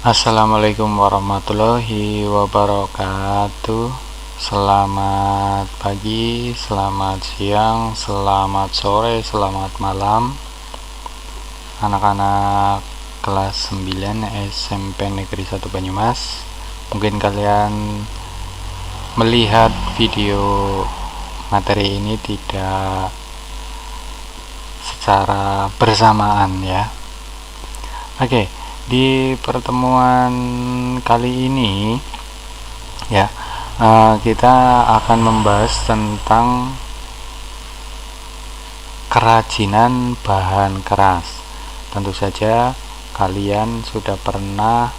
Assalamualaikum warahmatullahi wabarakatuh. Selamat pagi, selamat siang, selamat sore, selamat malam. Anak-anak kelas 9 SMP Negeri 1 Banyumas. Mungkin kalian melihat video materi ini tidak secara bersamaan ya. Oke. Di pertemuan kali ini ya kita akan membahas tentang kerajinan bahan keras. Tentu saja kalian sudah pernah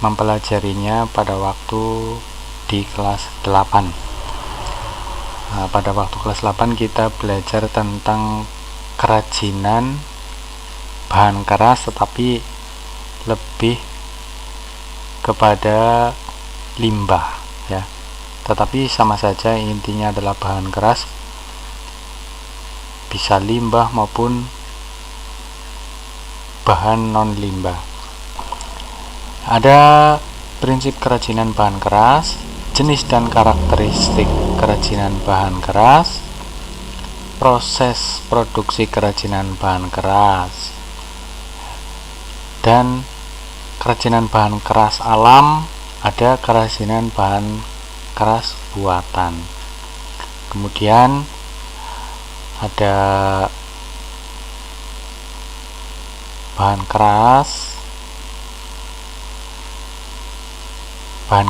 mempelajarinya pada waktu di kelas 8. Pada waktu kelas 8 kita belajar tentang kerajinan bahan keras, tetapi lebih kepada limbah ya, tetapi sama saja intinya adalah bahan keras, bisa limbah maupun bahan non limbah. Ada prinsip kerajinan bahan keras, jenis dan karakteristik kerajinan bahan keras, proses produksi kerajinan bahan keras, dan kerajinan bahan keras alam, ada kerajinan bahan keras buatan. Kemudian ada bahan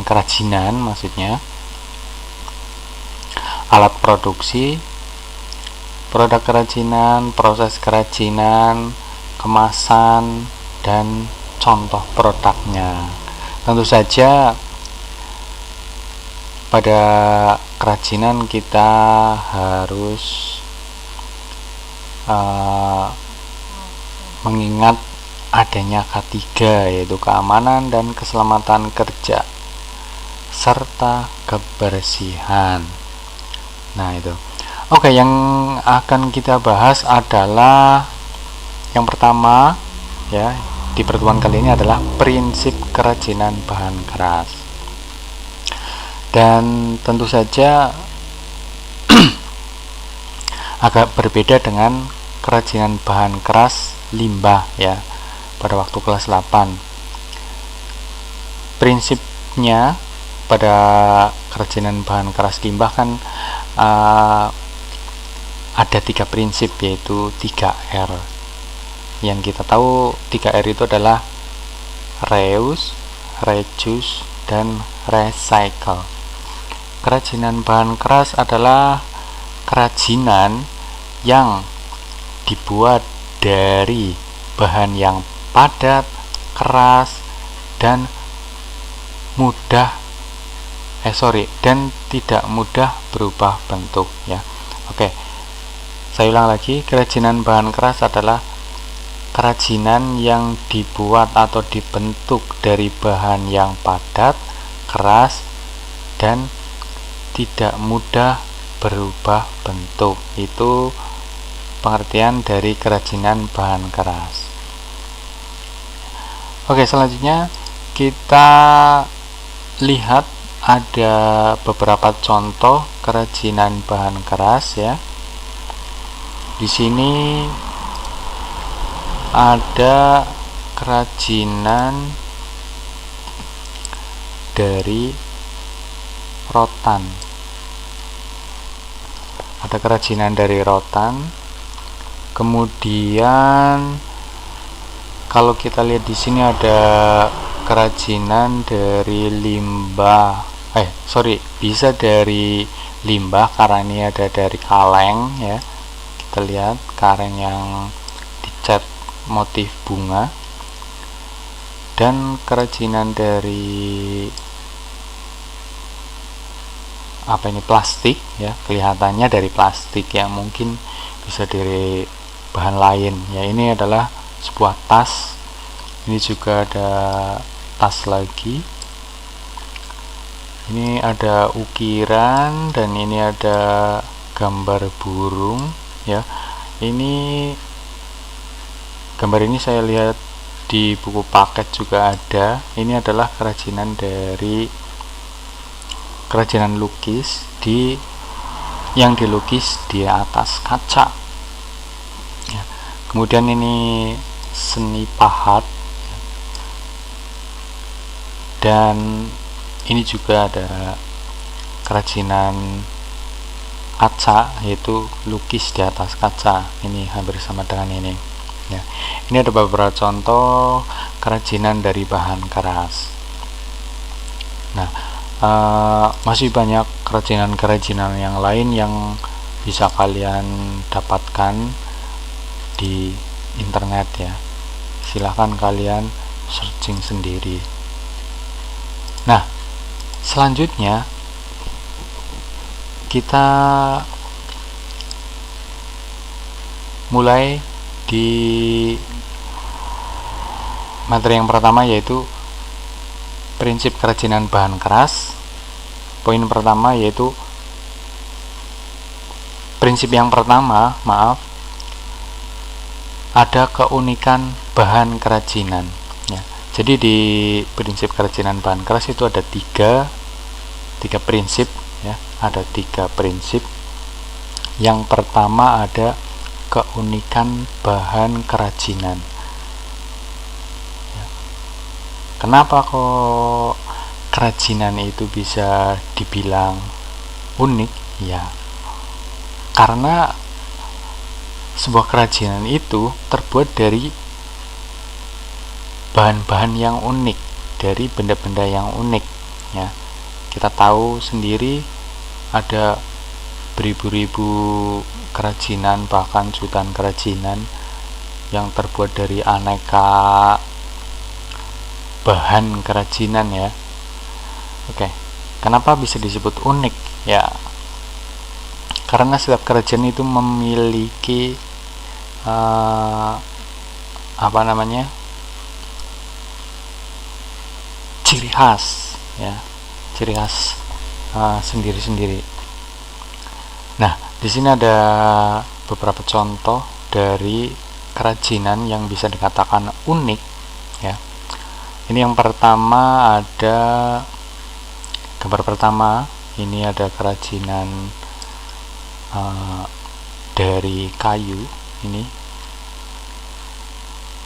kerajinan maksudnya, alat produksi, produk kerajinan, proses kerajinan, kemasan, dan contoh produknya. Tentu saja pada kerajinan kita harus mengingat adanya K3, yaitu keamanan dan keselamatan kerja serta kebersihan. Nah itu. Oke, yang akan kita bahas adalah yang pertama ya di pertemuan kali ini adalah prinsip kerajinan bahan keras. Dan tentu saja agak berbeda dengan kerajinan bahan keras limbah ya pada waktu kelas 8. Prinsipnya pada kerajinan bahan keras limbah kan ada 3 prinsip, yaitu 3R. Yang kita tahu 3R itu adalah reuse, reduce, dan recycle. Kerajinan bahan keras adalah kerajinan yang dibuat dari bahan yang padat, keras, dan tidak mudah berubah bentuk ya. Oke. Saya ulang lagi, kerajinan bahan keras adalah kerajinan yang dibuat atau dibentuk dari bahan yang padat, keras, dan tidak mudah berubah bentuk. Itu pengertian dari kerajinan bahan keras. Oke, selanjutnya kita lihat ada beberapa contoh kerajinan bahan keras ya. Di sini ada kerajinan dari rotan. Ada kerajinan dari rotan. Kemudian kalau kita lihat di sini ada kerajinan dari limbah. Bisa dari limbah karena ini ada dari kaleng ya. Kita lihat kaleng yang dicat motif bunga, dan kerajinan dari plastik ya, kelihatannya dari plastik ya, mungkin bisa dari bahan lain ya. Ini adalah sebuah tas, ini juga ada tas lagi, ini ada ukiran, dan ini ada gambar burung ya. Ini gambar ini saya lihat di buku paket juga ada. Ini adalah kerajinan dari kerajinan lukis yang dilukis di atas kaca ya. Kemudian ini seni pahat, dan ini juga ada kerajinan kaca, yaitu lukis di atas kaca. Ini hampir sama dengan ini ya. Ini ada beberapa contoh kerajinan dari bahan keras. Nah, masih banyak kerajinan-kerajinan yang lain yang bisa kalian dapatkan di internet ya. Silahkan kalian searching sendiri. Nah, selanjutnya kita mulai di materi yang pertama, yaitu prinsip kerajinan bahan keras. Poin pertama yaitu prinsip yang pertama, ada keunikan bahan kerajinan ya. Jadi di prinsip kerajinan bahan keras itu ada tiga prinsip ya, ada 3 prinsip. Yang pertama ada keunikan bahan kerajinan ya. Kenapa kok kerajinan itu bisa dibilang unik ya? Karena sebuah kerajinan itu terbuat dari bahan-bahan yang unik, dari benda-benda yang unik ya. Kita tahu sendiri ada beribu-ribu kerajinan, bahkan jutaan kerajinan yang terbuat dari aneka bahan kerajinan ya. Oke, kenapa bisa disebut unik ya? Karena setiap kerajinan itu memiliki ciri khas ya, ciri khas sendiri-sendiri. Nah, di sini ada beberapa contoh dari kerajinan yang bisa dikatakan unik ya. Ini yang pertama, ada gambar pertama. Ini ada kerajinan dari kayu.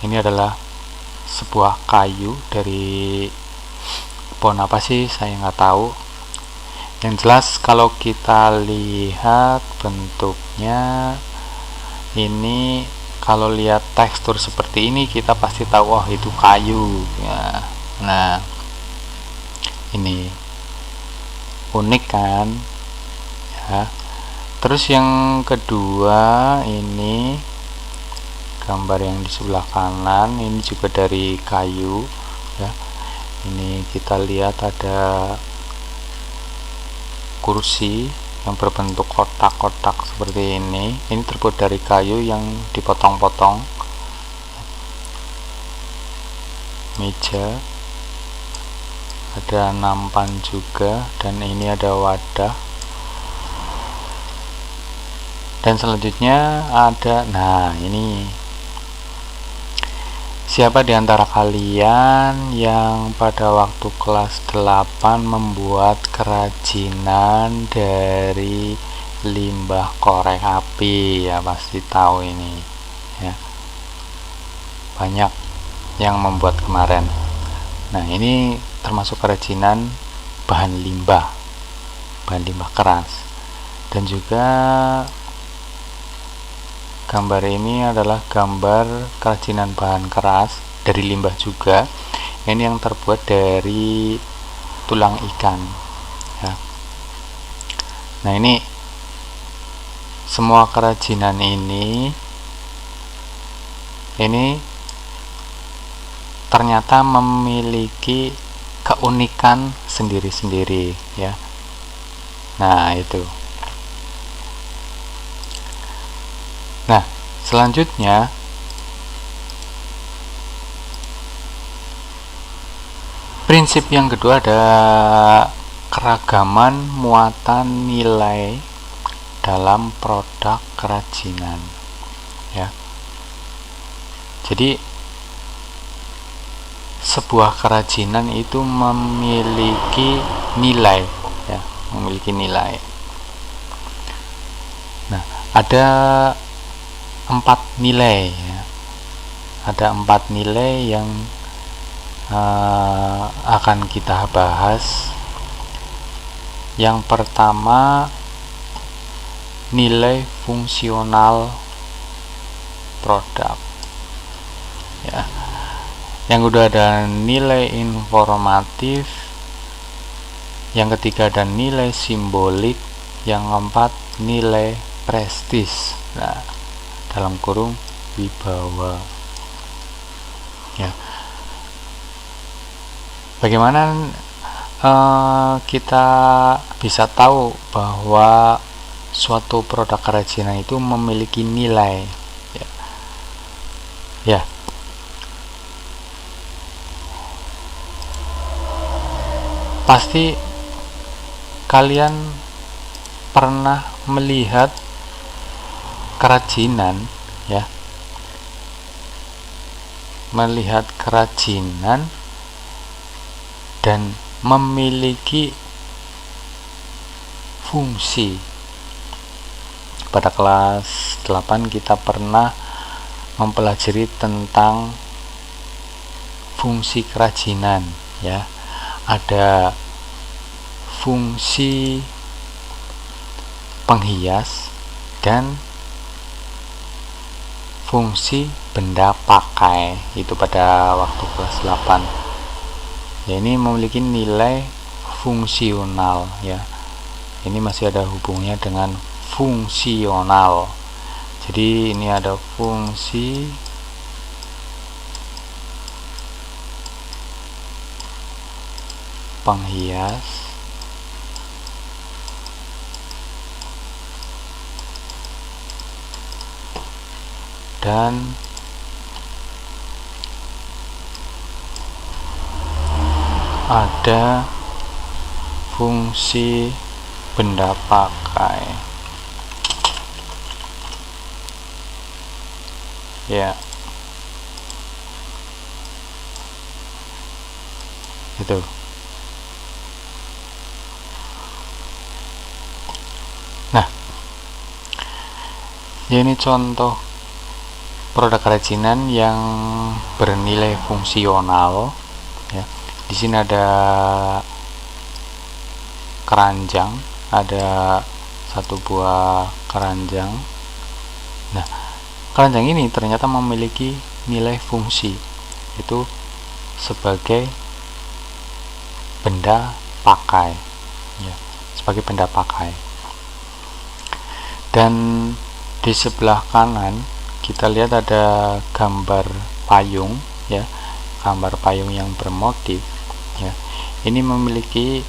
Ini adalah sebuah kayu dari pohon apa sih, saya nggak tahu. Yang jelas kalau kita lihat bentuknya, ini kalau lihat tekstur seperti ini kita pasti tahu oh itu kayu ya. Nah, ini unik kan ya. Terus yang kedua, ini gambar yang di sebelah kanan, ini juga dari kayu ya. Ini kita lihat ada kursi yang berbentuk kotak-kotak seperti ini. Ini terbuat dari kayu yang dipotong-potong. Meja, ada nampan juga, dan ini ada wadah. Dan selanjutnya ada, nah ini, siapa di antara kalian yang pada waktu kelas 8 membuat kerajinan dari limbah korek api ya? Pasti tahu ini ya. Banyak yang membuat kemarin. Nah, ini termasuk kerajinan bahan limbah keras. Dan juga gambar ini adalah gambar kerajinan bahan keras dari limbah juga. Ini yang terbuat dari tulang ikan ya. Nah, ini semua kerajinan ini ternyata memiliki keunikan sendiri-sendiri ya. Nah, itu. Nah, selanjutnya prinsip yang kedua ada keragaman muatan nilai dalam produk kerajinan ya. Jadi sebuah kerajinan itu memiliki nilai, ya, memiliki nilai. Nah, ada 4 nilai, ya. Ada 4 nilai yang akan kita bahas. Yang pertama, nilai fungsional produk, ya. Yang kedua ada nilai informatif, yang ketiga ada nilai simbolik, yang keempat nilai prestis, nah, dalam kurung wibawa, ya. Bagaimana kita bisa tahu bahwa suatu produk kerajinan itu memiliki nilai, ya, ya. Pasti kalian pernah melihat kerajinan, ya, melihat kerajinan dan memiliki fungsi. Pada kelas 8 kita pernah mempelajari tentang fungsi kerajinan, ya. Ada fungsi penghias dan fungsi benda pakai, itu pada waktu kelas 8. Ya, ini memiliki nilai fungsional, ya. Ini masih ada hubungannya dengan fungsional. Jadi ini ada fungsi penghias dan ada fungsi benda pakai, ya. Itu. Nah, ini contoh produk kerajinan yang bernilai fungsional, ya. Di sini ada keranjang, ada 1 buah keranjang. Nah, keranjang ini ternyata memiliki nilai fungsi, itu sebagai benda pakai, ya, sebagai benda pakai. Dan di sebelah kanan kita lihat ada gambar payung, ya, gambar payung yang bermotif, ya. Ini memiliki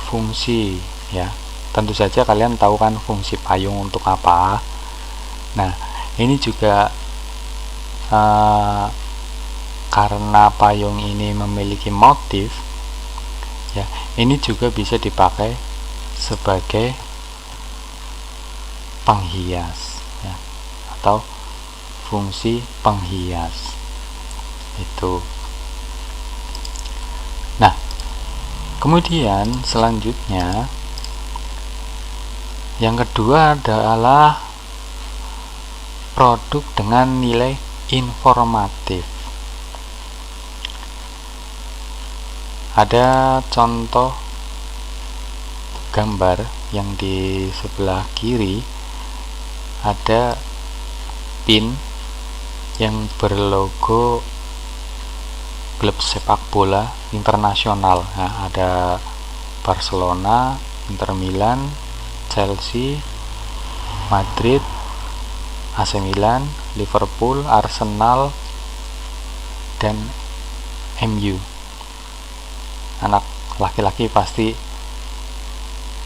fungsi, ya. Tentu saja kalian tahu kan fungsi payung untuk apa. Nah, ini juga karena payung ini memiliki motif, ya, ini juga bisa dipakai sebagai penghias, ya, atau fungsi penghias itu. Nah, kemudian selanjutnya yang kedua adalah produk dengan nilai informatif. Ada contoh gambar yang di sebelah kiri, ada pin yang berlogo klub sepak bola internasional. Nah, ada Barcelona, Inter Milan, Chelsea, Madrid, AC Milan, Liverpool, Arsenal, dan MU. Anak laki-laki pasti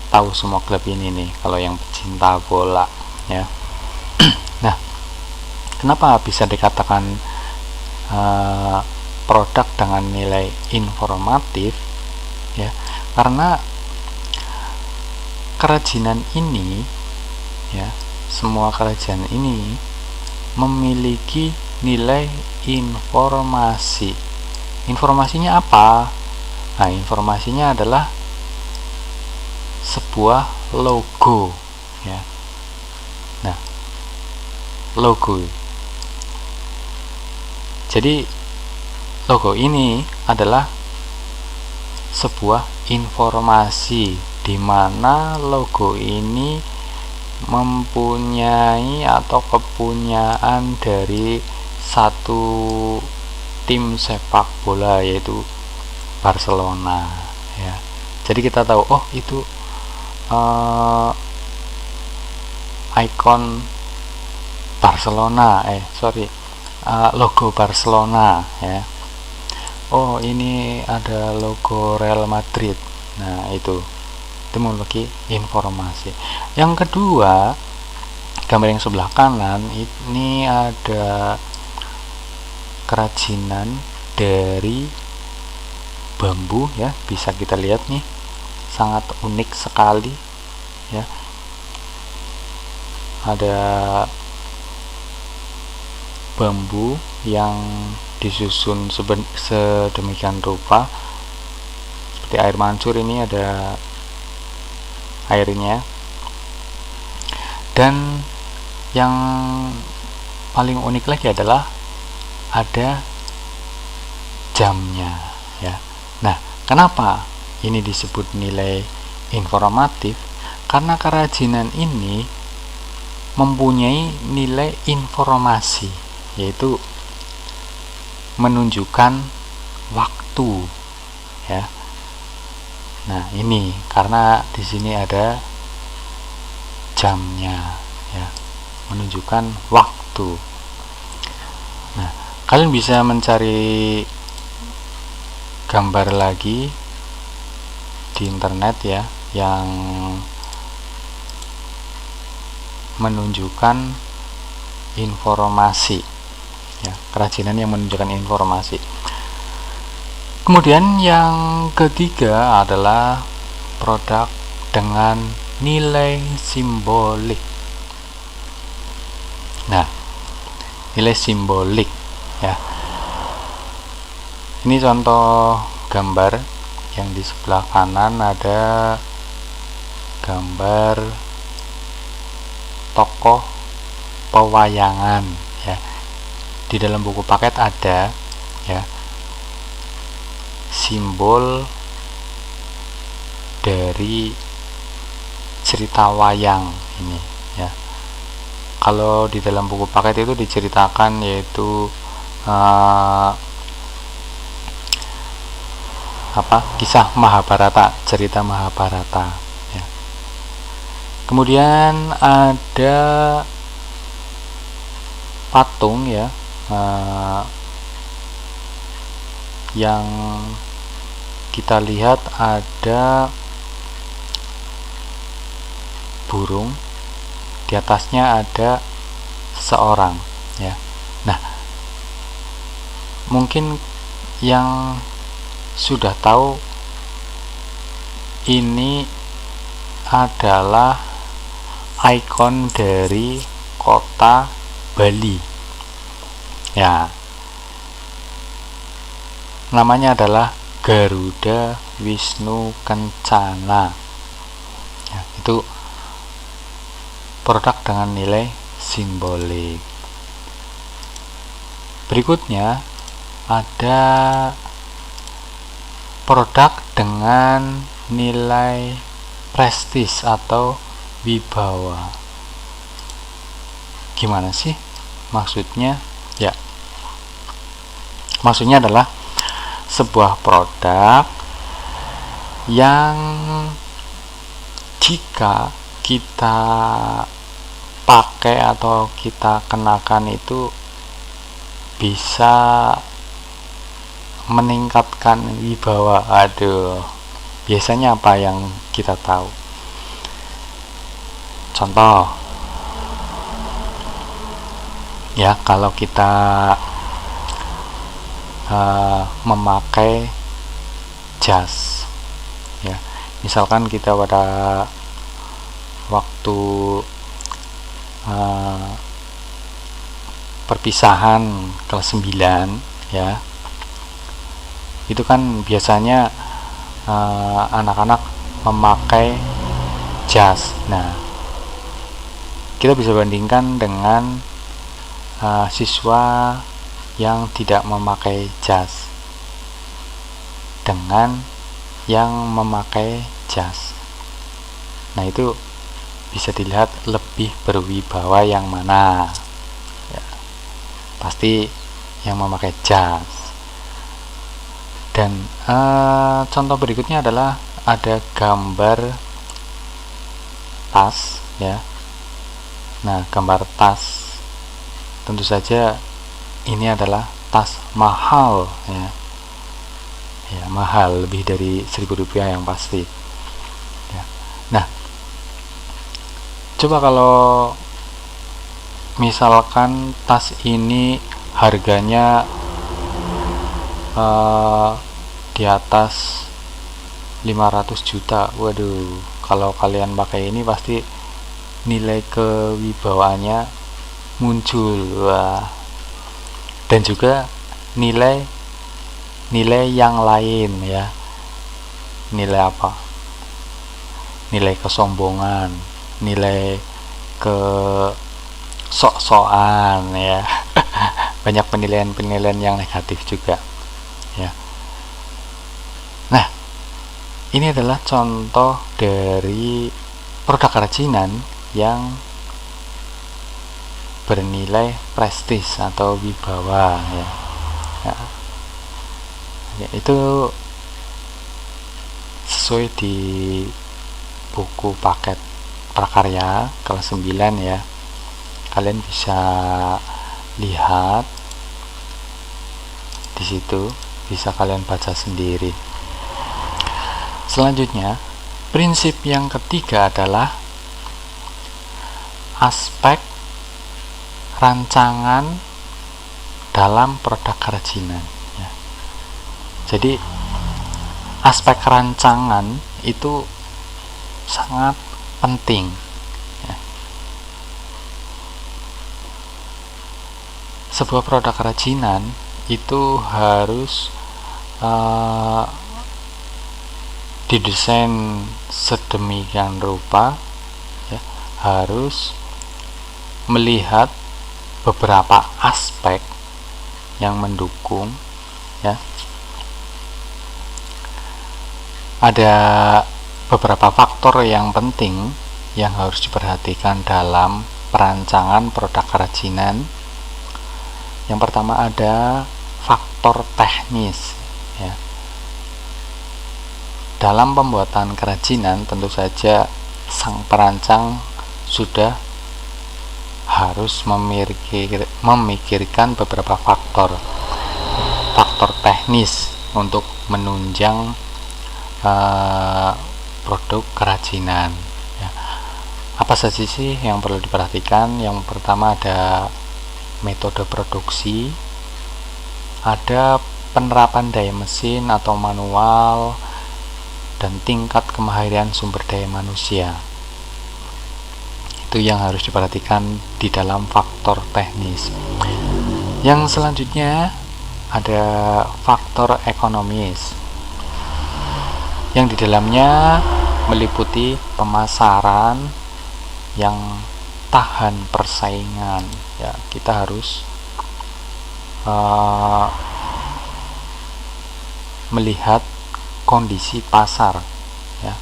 tahu semua klub ini nih, kalau yang pecinta bola, ya. Nah, kenapa bisa dikatakan produk dengan nilai informatif, ya? Karena kerajinan ini, ya, semua kerajinan ini memiliki nilai informasi, informasinya apa? Nah, informasinya adalah sebuah logo, ya. Nah, logo. Jadi logo ini adalah sebuah informasi di mana logo ini mempunyai atau kepunyaan dari satu tim sepak bola, yaitu Barcelona, ya. Jadi kita tahu, oh itu ikon Barcelona, logo Barcelona, ya. Oh, ini ada logo Real Madrid. Nah, itu memiliki informasi. Yang kedua, gambar yang sebelah kanan ini ada kerajinan dari bambu, ya. Bisa kita lihat nih, sangat unik sekali, ya. Ada bambu yang disusun sedemikian rupa seperti air mancur. Ini ada airnya, dan yang paling unik lagi adalah ada jamnya, ya. Nah, kenapa ini disebut nilai informatif? Karena kerajinan ini mempunyai nilai informasi, yaitu menunjukkan waktu, ya. Nah, ini karena di sini ada jamnya, ya, menunjukkan waktu. Nah, kalian bisa mencari gambar lagi di internet, ya, yang menunjukkan informasi, ya, kerajinan yang menunjukkan informasi. Kemudian yang ketiga adalah produk dengan nilai simbolik. Nah, nilai simbolik, ya. Ini contoh gambar yang di sebelah kanan ada gambar tokoh pewayangan, ya. Di dalam buku paket ada, ya, simbol dari cerita wayang ini, ya. Kalau di dalam buku paket itu diceritakan yaitu kisah Mahabharata, cerita Mahabharata, ya. Kemudian ada patung, ya, yang kita lihat ada burung, di atasnya ada seseorang, ya. Nah, mungkin yang sudah tahu ini adalah ikon dari kota Bali, ya. Namanya adalah Garuda Wisnu Kencana, ya. Itu produk dengan nilai simbolik. Berikutnya ada produk dengan nilai prestis atau wibawa. Gimana sih maksudnya? Ya, maksudnya adalah sebuah produk yang jika kita pakai atau kita kenakan itu bisa meningkatkan wibawa. Aduh, biasanya apa yang kita tahu? Contoh, ya, kalau kita memakai jas, ya, misalkan kita pada waktu perpisahan kelas 9, ya, itu kan biasanya anak-anak memakai jas. Nah, kita bisa bandingkan dengan siswa yang tidak memakai jas dengan yang memakai jas. Nah, itu bisa dilihat lebih berwibawa yang mana ya, pasti yang memakai jas. Dan contoh berikutnya adalah ada gambar tas ya. Nah, gambar tas tentu saja ini adalah tas mahal ya. Ya, mahal, lebih dari Rp1.000 yang pasti ya. Nah, coba kalau misalkan tas ini harganya di atas 500 juta, waduh, kalau kalian pakai ini pasti nilai kewibawaannya muncul. Wah. Dan juga nilai yang lain ya. Nilai apa? Nilai kesombongan, nilai ke sok-sokan ya. Banyak penilaian yang negatif juga ya. Nah, ini adalah contoh dari produk kerajinan yang bernilai prestis atau wibawa ya. Ya, itu sesuai di buku paket prakarya kelas 9 ya. Kalian bisa lihat di situ, bisa kalian baca sendiri. Selanjutnya, prinsip yang ketiga adalah aspek rancangan dalam produk kerajinan ya. Jadi aspek rancangan itu sangat penting ya. Sebuah produk kerajinan itu harus didesain sedemikian rupa ya, harus melihat beberapa aspek yang mendukung ya. Ada beberapa faktor yang penting yang harus diperhatikan dalam perancangan produk kerajinan. Yang pertama ada faktor teknis ya. Dalam pembuatan kerajinan tentu saja sang perancang sudah harus memikirkan beberapa faktor teknis untuk menunjang produk kerajinan ya. Apa saja sih yang perlu diperhatikan? Yang pertama ada metode produksi, ada penerapan daya mesin atau manual, dan tingkat kemahiran sumber daya manusia. Itu yang harus diperhatikan di dalam faktor teknis. Yang selanjutnya ada faktor ekonomis, yang di dalamnya meliputi pemasaran yang tahan persaingan ya. Kita harus melihat kondisi pasar ya.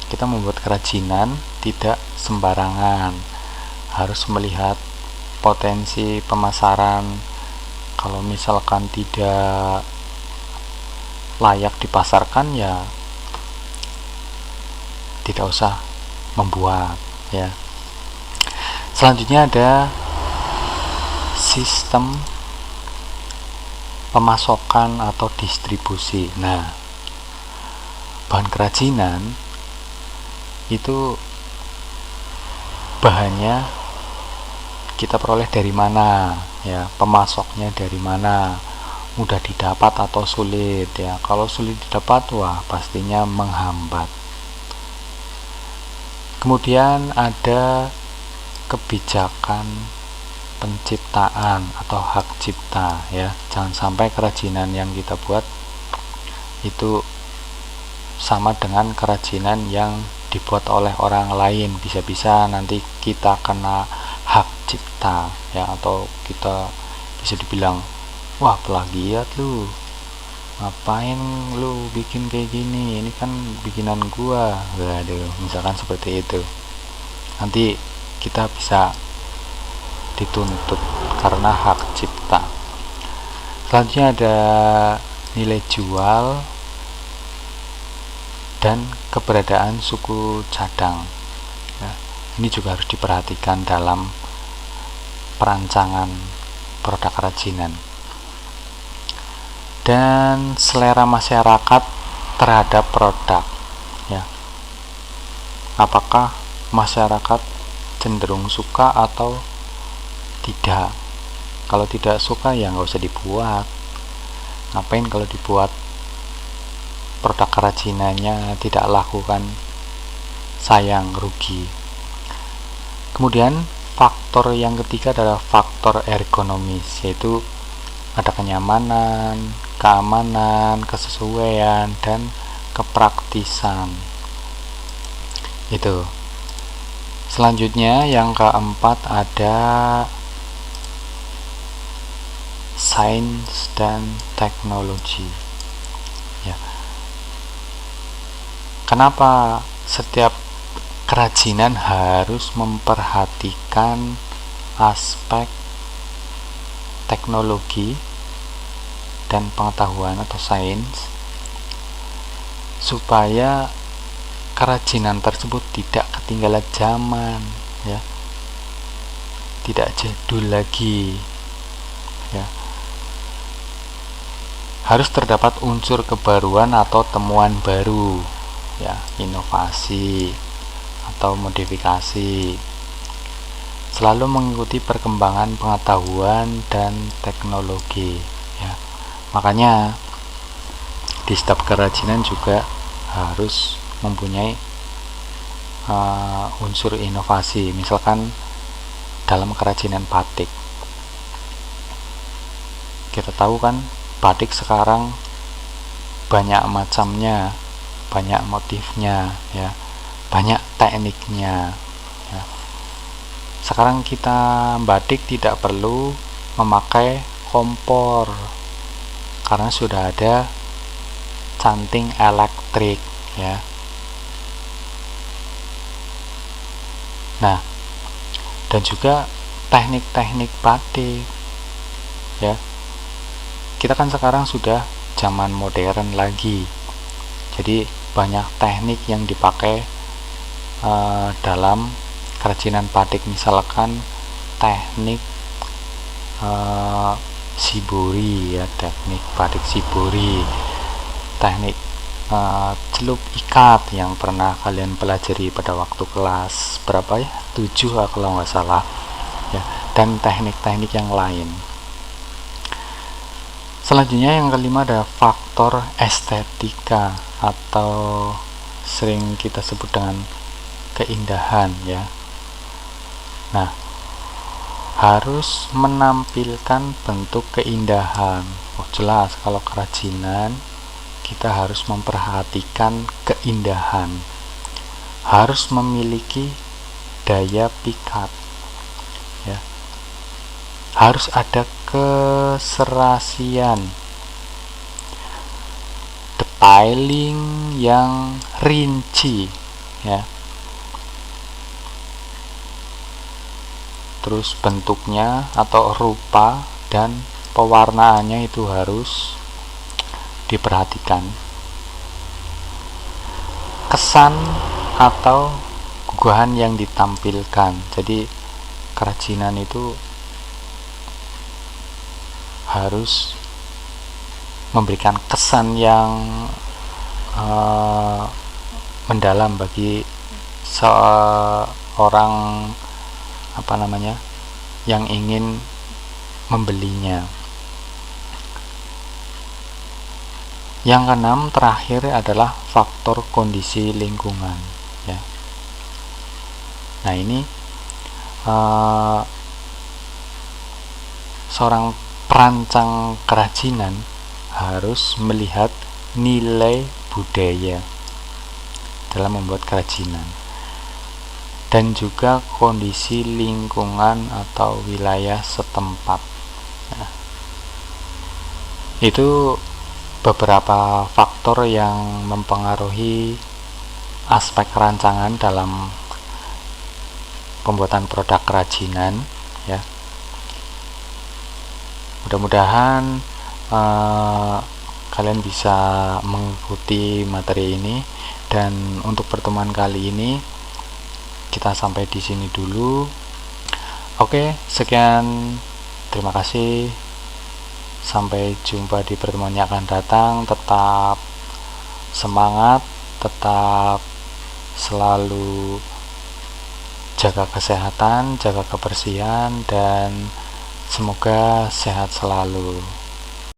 Kita membuat kerajinan tidak sembarangan, harus melihat potensi pemasaran. Kalau misalkan tidak layak dipasarkan ya tidak usah membuat ya. Selanjutnya ada sistem pemasokan atau distribusi. Nah, bahan kerajinan itu bahannya kita peroleh dari mana ya, pemasoknya dari mana, mudah didapat atau sulit ya. Kalau sulit didapat, wah pastinya menghambat. Kemudian ada kebijakan penciptaan atau hak cipta ya. Jangan sampai kerajinan yang kita buat itu sama dengan kerajinan yang dibuat oleh orang lain. Bisa-bisa nanti kita kena hak cipta ya, atau kita bisa dibilang, wah plagiat lu, ngapain lu bikin kayak gini, ini kan bikinan gua. Waduh, misalkan seperti itu, nanti kita bisa dituntut karena hak cipta. Selanjutnya ada nilai jual dan keberadaan suku cadang ya. Ini juga harus diperhatikan dalam perancangan produk kerajinan. Dan selera masyarakat terhadap produk ya, apakah masyarakat cenderung suka atau tidak. Kalau tidak suka ya nggak usah dibuat. Ngapain kalau dibuat produk kerajinannya tidak laku kan, sayang, rugi. Kemudian faktor yang ketiga adalah faktor ergonomis, yaitu ada kenyamanan, keamanan, kesesuaian, dan kepraktisan. Itu. Selanjutnya yang keempat ada sains dan teknologi ya. Kenapa setiap kerajinan harus memperhatikan aspek teknologi dan pengetahuan atau sains? Supaya kerajinan tersebut tidak ketinggalan zaman ya, tidak jadul lagi ya. Harus terdapat unsur kebaruan atau temuan baru ya, inovasi atau modifikasi, selalu mengikuti perkembangan pengetahuan dan teknologi ya. Makanya di setiap kerajinan juga harus mempunyai unsur inovasi. Misalkan dalam kerajinan batik, kita tahu kan batik sekarang banyak macamnya, banyak motifnya ya, banyak tekniknya ya. Sekarang kita batik tidak perlu memakai kompor karena sudah ada canting elektrik ya. Nah, dan juga teknik-teknik batik ya, kita kan sekarang sudah zaman modern lagi, jadi banyak teknik yang dipakai dalam kerajinan batik. Misalkan teknik shibori ya, teknik batik shibori, teknik celup ikat yang pernah kalian pelajari pada waktu kelas berapa ya, 7 kalau nggak salah ya, dan teknik-teknik yang lain. Selanjutnya yang kelima ada faktor estetika atau sering kita sebut dengan keindahan ya. Nah, harus menampilkan bentuk keindahan. Oh jelas, kalau kerajinan kita harus memperhatikan keindahan, harus memiliki daya pikat ya, harus ada keserasian, detailing yang rinci ya. Terus bentuknya atau rupa dan pewarnaannya itu harus diperhatikan. Kesan atau guguhan yang ditampilkan. Jadi kerajinan itu harus memberikan kesan yang mendalam bagi seorang yang ingin membelinya. Yang keenam terakhir adalah faktor kondisi lingkungan ya. Nah ini seorang perancang kerajinan harus melihat nilai budaya dalam membuat kerajinan, dan juga kondisi lingkungan atau wilayah setempat. Nah, itu beberapa faktor yang mempengaruhi aspek rancangan dalam pembuatan produk kerajinan, ya. Mudah-mudahan kalian bisa mengikuti materi ini, dan untuk pertemuan kali ini kita sampai di sini dulu. Oke, sekian, terima kasih, sampai jumpa di pertemuan yang akan datang. Tetap semangat, tetap selalu jaga kesehatan, jaga kebersihan, dan semoga sehat selalu.